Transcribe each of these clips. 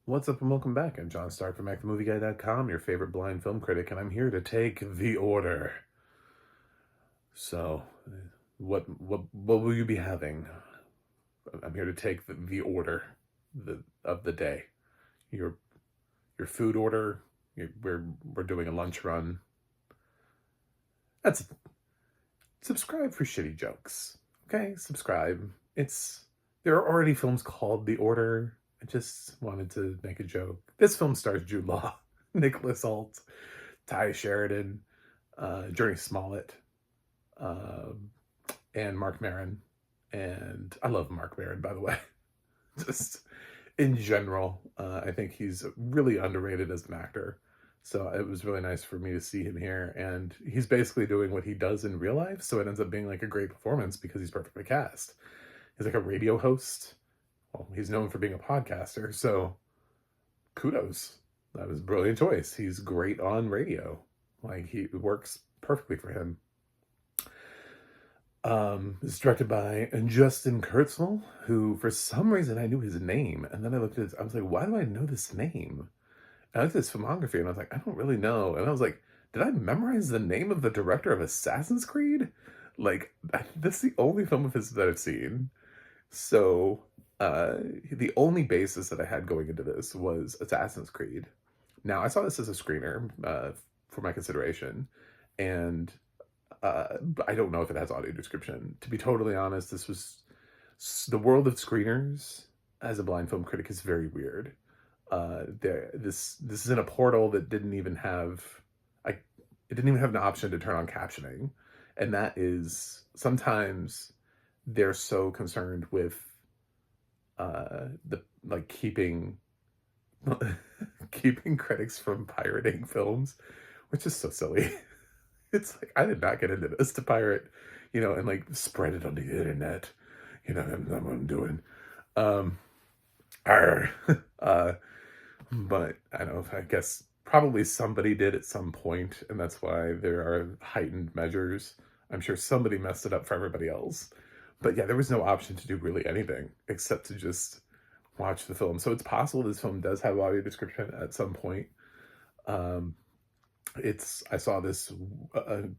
What's up and welcome back. I'm John Stark from MacTheMovieGuy.com, your favorite blind film critic, and I'm here to take the order. So, what will you be having? I'm here to take the order of the day. Your food order. We're doing a lunch run. That's subscribe for shitty jokes. Okay, subscribe. There are already films called The Order. I just wanted to make a joke. This film stars Jude Law, Nicholas Hoult, Tye Sheridan, Journey Smollett, and Marc Maron. And I love Marc Maron, by the way. Just in general, I think he's really underrated as an actor. So it was really nice for me to see him here. And he's basically doing what he does in real life. So it ends up being like a great performance because he's perfectly cast. He's like a radio host. Well, he's known for being a podcaster. So kudos. That was a brilliant choice. He's great on radio. Like, he works perfectly for him. It's directed by Justin Kurtzman, who for some reason I knew his name. And then I looked at his, I was like, why do I know this name? And I looked at his filmography and I was like, I don't really know. And I was like, did I memorize the name of the director of Assassin's Creed? Like, that's the only film of his that I've seen. So, the only basis that I had going into this was Assassin's Creed. Now, I saw this as a screener for my consideration, and I don't know if it has audio description. To be totally honest, this was the world of screeners as a blind film critic is very weird. This is in a portal that didn't even have an option to turn on captioning, and that is sometimes they're so concerned with keeping keeping critics from pirating films, which is so silly. It's like, I did not get into this to pirate, and like spread it on the internet. That's what I'm doing. But I don't know, I guess probably somebody did at some point, and that's why there are heightened measures. I'm sure somebody messed it up for everybody else. But yeah, there was no option to do really anything except to just watch the film. So it's possible this film does have audio description at some point. I saw this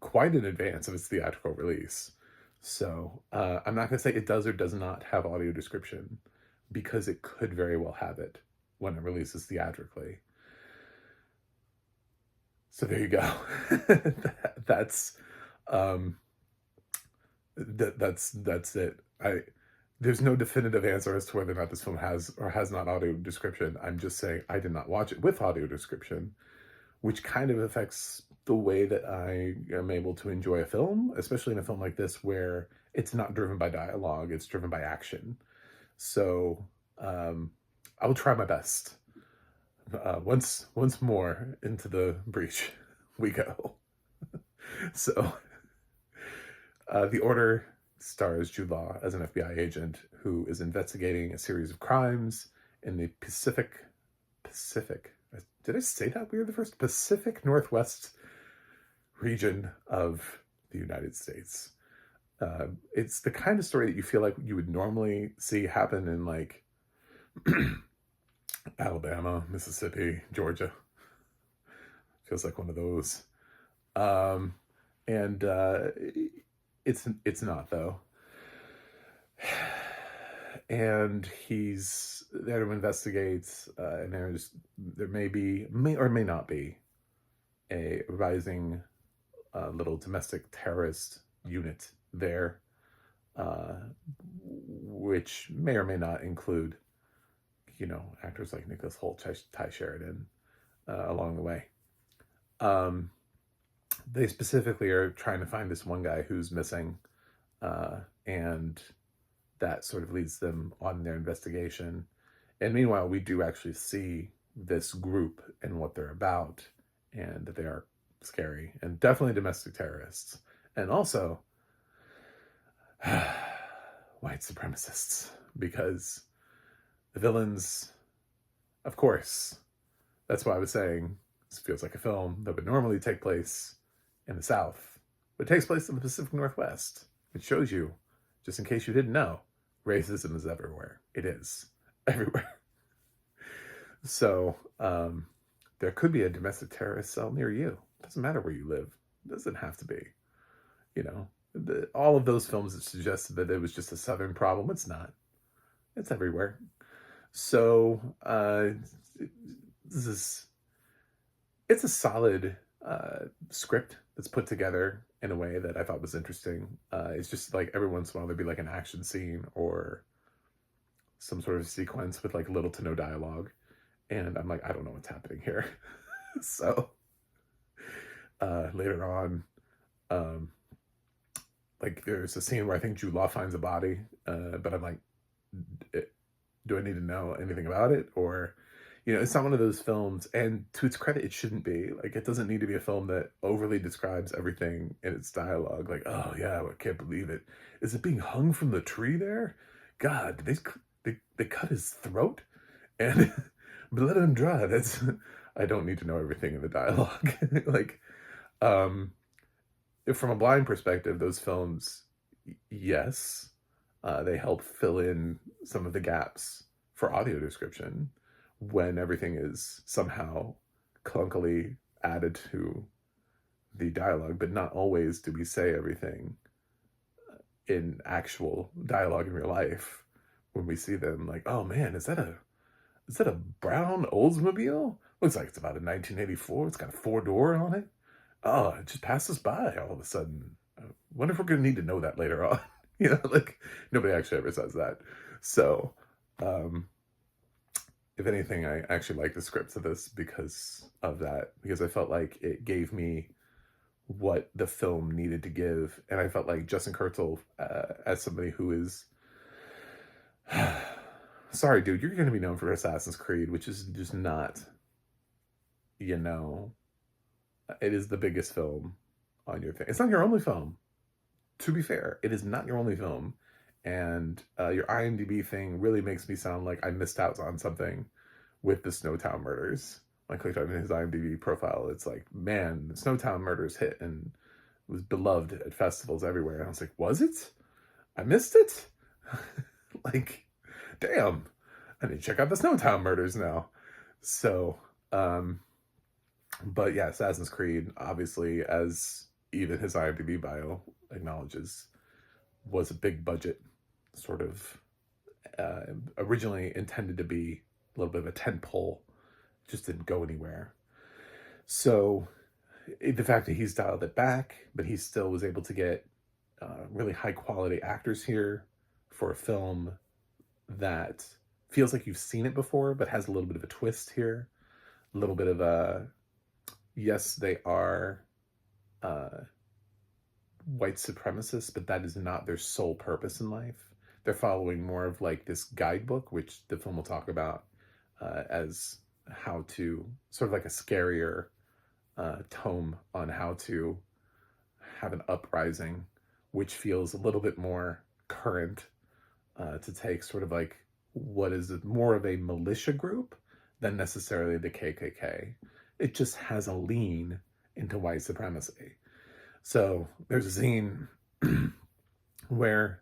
quite in advance of its theatrical release. So I'm not going to say it does or does not have audio description, because it could very well have it when it releases theatrically. So there you go. That's it. There's no definitive answer as to whether or not this film has or has not audio description. I'm just saying I did not watch it with audio description, which kind of affects the way that I am able to enjoy a film, especially in a film like this where it's not driven by dialogue, it's driven by action. So I will try my best. Once more into the breach we go. So The Order stars Jude Law as an FBI agent who is investigating a series of crimes in the Pacific. Did I say that weird the first? Pacific Northwest region of the United States. It's the kind of story that you feel like you would normally see happen in like Alabama, Mississippi, Georgia. Feels like one of those. And it's not, though. And he's there to investigate, and there may or may not be a rising little domestic terrorist unit there, which may or may not include, actors like Nicholas Hoult, Tye Sheridan, along the way. They specifically are trying to find this one guy who's missing, and that sort of leads them on their investigation. And meanwhile, we do actually see this group and what they're about, and that they are scary and definitely domestic terrorists, and also white supremacists, because the villains, of course, that's why I was saying this feels like a film that would normally take place in the South, but it takes place in the Pacific Northwest, which shows you, just in case you didn't know, racism is everywhere. It is everywhere. So there could be a domestic terrorist cell near you. Doesn't matter where you live. It doesn't have to be. You know, all of those films that suggested that it was just a Southern problem. It's not. It's everywhere. So this is it's a solid script that's put together in a way that I thought was interesting. It's just like every once in a while there'd be like an action scene or some sort of sequence with like little to no dialogue, and I'm like, I don't know what's happening here. So later on, um, like there's a scene where I think Jude Law finds a body, but I'm like, do I need to know anything about it? Or, it's not one of those films, and to its credit, it shouldn't be. Like, it doesn't need to be a film that overly describes everything in its dialogue. Like, oh yeah, I can't believe it. Is it being hung from the tree there? God, they cut his throat and but let him dry. I don't need to know everything in the dialogue. Like, from a blind perspective, those films, yes, they help fill in some of the gaps for audio description when everything is somehow clunkily added to the dialogue, but not always do we say everything in actual dialogue in real life when we see them. Like, oh man, is that a brown Oldsmobile? Looks like it's about a 1984. It's got a 4-door on it. Oh, it just passes by all of a sudden. I wonder if we're going to need to know that later on. Like, nobody actually ever says that. So, if anything, I actually like the scripts of this because of that, because I felt like it gave me what the film needed to give. And I felt like Justin Kurzel, as somebody who is, sorry, dude, you're going to be known for Assassin's Creed, which is just not, it is the biggest film on your thing. It's not your only film. To be fair, it is not your only film. And your IMDb thing really makes me sound like I missed out on something with the Snowtown Murders. I clicked on his IMDb profile. It's like, man, the Snowtown Murders hit and was beloved at festivals everywhere. And I was like, was it? I missed it? Like, damn. I need to check out the Snowtown Murders now. So, but yeah, Assassin's Creed, obviously, as even his IMDb bio acknowledges, was a big budget sort of originally intended to be a little bit of a tentpole, just didn't go anywhere. So the fact that he's dialed it back, but he still was able to get really high quality actors here for a film that feels like you've seen it before, but has a little bit of a twist here. A little bit of a, yes, they are white supremacists, but that is not their sole purpose in life. They're following more of like this guidebook, which the film will talk about as how to, sort of like a scarier tome on how to have an uprising, which feels a little bit more current, to take sort of like what is more of a militia group than necessarily the KKK. It just has a lean into white supremacy. So there's a scene where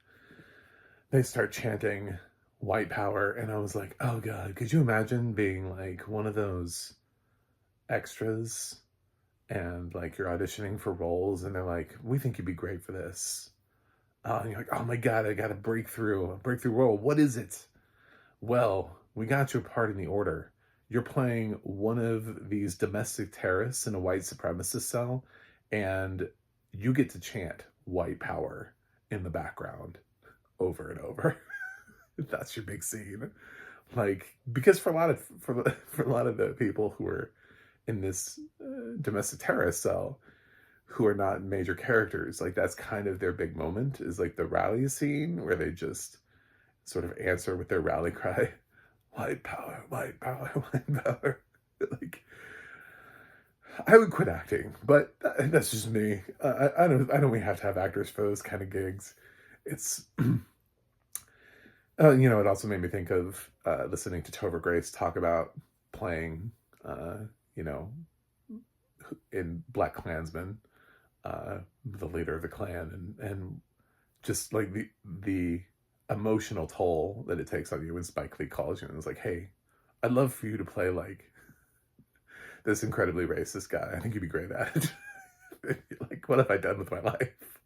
they start chanting white power, and I was like, oh God, could you imagine being like one of those extras and like you're auditioning for roles and they're like, we think you'd be great for this. And you're like, oh my God, I got a breakthrough role. What is it? Well, we got you a part in the order. You're playing one of these domestic terrorists in a white supremacist cell, and you get to chant white power in the background over and over. That's your big scene. Like, because for a lot of the people who are in this domestic terrorist cell, who are not major characters, like that's kind of their big moment, is like the rally scene where they just sort of answer with their rally cry, white power, white power, white power. Like, I would quit acting, but that's just me. I don't we have to have actors for those kind of gigs. It's it also made me think of listening to Topher Grace talk about playing in Black Klansman, the leader of the Klan, and just like the emotional toll that it takes on you when Spike Lee calls you and is like, hey, I'd love for you to play like this incredibly racist guy. I think you'd be great at it. Like, what have I done with my life?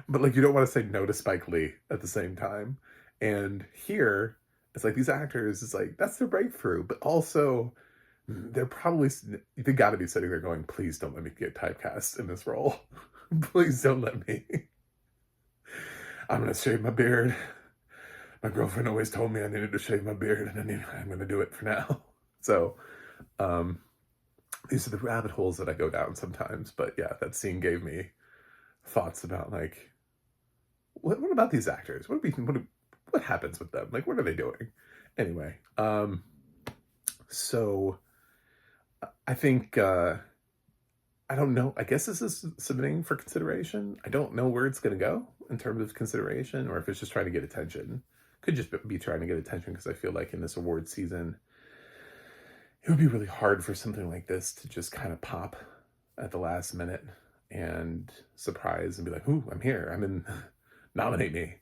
But like, you don't want to say no to Spike Lee at the same time. And here, it's like these actors, it's like that's their breakthrough, but also they're probably they got to be sitting there going, "Please don't let me get typecast in this role. Please don't let me. I'm gonna shave my beard. My girlfriend always told me I needed to shave my beard, and I'm gonna do it for now." So, um, these are the rabbit holes that I go down sometimes. But yeah, that scene gave me thoughts about like, what about these actors? What happens with them? Like, what are they doing? Anyway, so I think I don't know. I guess this is submitting for consideration. I don't know where it's going to go in terms of consideration, or if it's just trying to get attention. Could just be trying to get attention, because I feel like in this award season, it would be really hard for something like this to just kind of pop at the last minute and surprise and be like, "Ooh, I'm here. I'm in. Nominate me."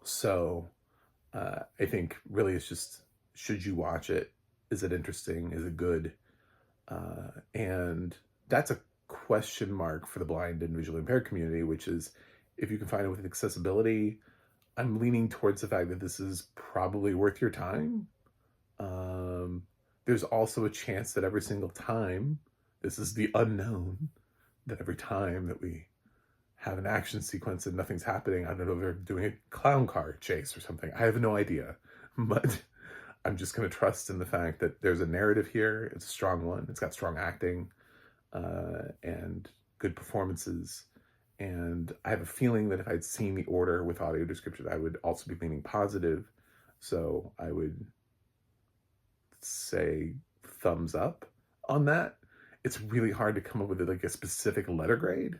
So I think really it's just, should you watch it? Is it interesting? Is it good? And that's a question mark for the blind and visually impaired community, which is, if you can find it with accessibility, I'm leaning towards the fact that this is probably worth your time. There's also a chance that every single time, this is the unknown, that every time that we have an action sequence and nothing's happening, I don't know if they're doing a clown car chase or something. I have no idea. But I'm just going to trust in the fact that there's a narrative here. It's a strong one. It's got strong acting and good performances. And I have a feeling that if I'd seen the order with audio description, I would also be leaning positive. So I would say thumbs up on that. It's really hard to come up with like a specific letter grade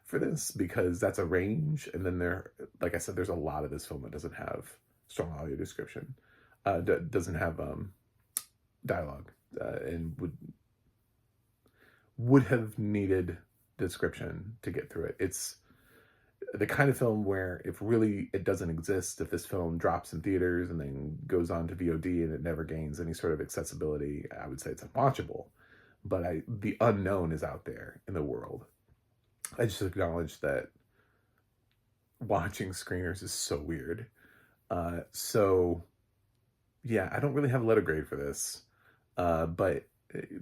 for this, because that's a range. And then like I said, there's a lot of this film that doesn't have strong audio description, doesn't have dialogue, and would have needed description to get through it. It's the kind of film where if really it doesn't exist, if this film drops in theaters and then goes on to VOD and it never gains any sort of accessibility, I would say it's unwatchable. But the unknown is out there in the world. I just acknowledge that watching screeners is so weird. So yeah, I don't really have a letter grade for this, but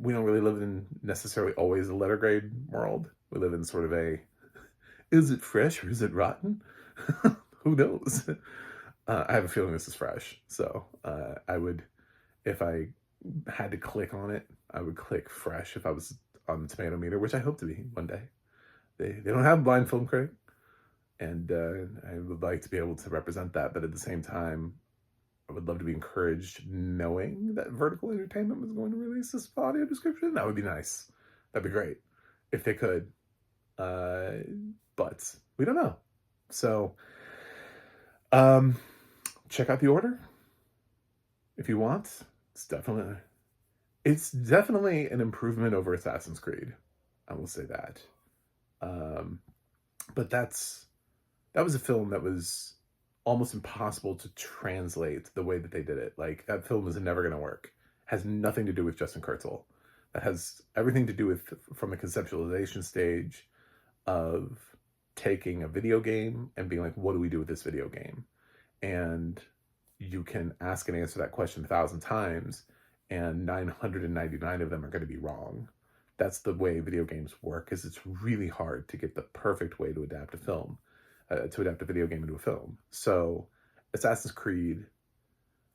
we don't really live in necessarily always a letter grade world. We live in sort of a, is it fresh or is it rotten? Who knows? I have a feeling this is fresh. So I would, if I had to click on it, I would click fresh if I was on the tomato meter, which I hope to be one day. They don't have a blind film critic, and I would like to be able to represent that. But at the same time, I would love to be encouraged knowing that Vertical Entertainment was going to release this audio description. That would be nice. That'd be great if they could. But we don't know. So check out the order if you want. It's definitely an improvement over Assassin's Creed. I will say that. But that was a film that was almost impossible to translate the way that they did it. Like, that film is never going to work. Has nothing to do with Justin Kurzel. That has everything to do with, from the conceptualization stage of taking a video game and being like, what do we do with this video game? And you can ask and answer that question 1,000 times, and 999 of them are going to be wrong. That's the way video games work, is it's really hard to get the perfect way to adapt a film, to adapt a video game into a film. So Assassin's Creed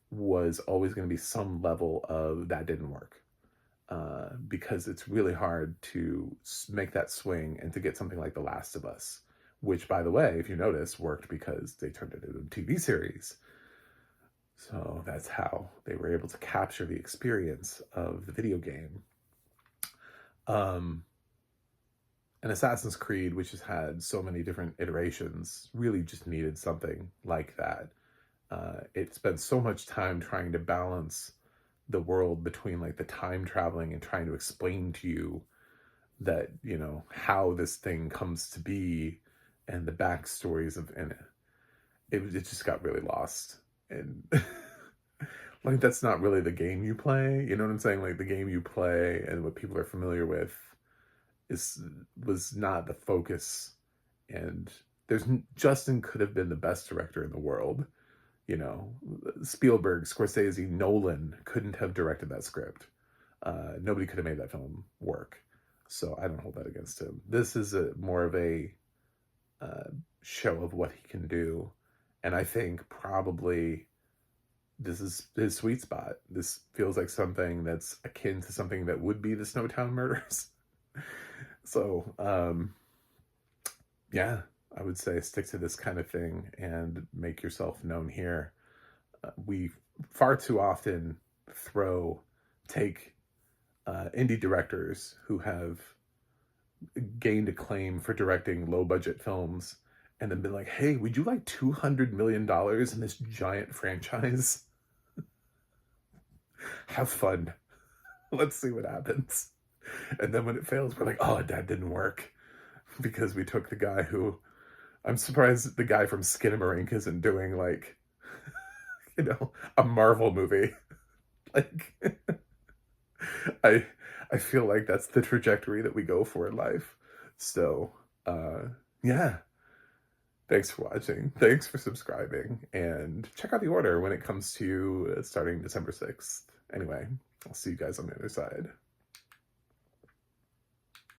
was always going to be some level of that didn't work, because it's really hard to make that swing and to get something like The Last of Us, which, by the way, if you notice, worked because they turned it into a TV series. So that's how they were able to capture the experience of the video game. And Assassin's Creed, which has had so many different iterations, really just needed something like that. It spent so much time trying to balance the world between like the time traveling and trying to explain to you that, you know, how this thing comes to be and the backstories of, and it just got really lost. And Like, that's not really the game you play, you know what I'm saying? Like, the game you play and what people are familiar with is was not the focus, and Justin could have been the best director in the world, you know? Spielberg, Scorsese, Nolan couldn't have directed that script. Nobody could have made that film work. So I don't hold that against him. This is more of a uh, show of what he can do. And I think probably this is his sweet spot. This feels like something that's akin to something that would be the Snowtown Murders. So, yeah, I would say stick to this kind of thing and make yourself known here. We far too often take indie directors who have gained acclaim for directing low budget films and then been like, hey, would you like $200 million in this giant franchise? Have fun. Let's see what happens. And then when it fails, we're like, oh, that didn't work. Because we took the guy who, I'm surprised the guy from Skinamarink isn't doing like, a Marvel movie. Like, I feel like that's the trajectory that we go for in life. So, yeah. Thanks for watching. Thanks for subscribing. And check out the order when it comes to starting December 6th. Anyway, I'll see you guys on the other side.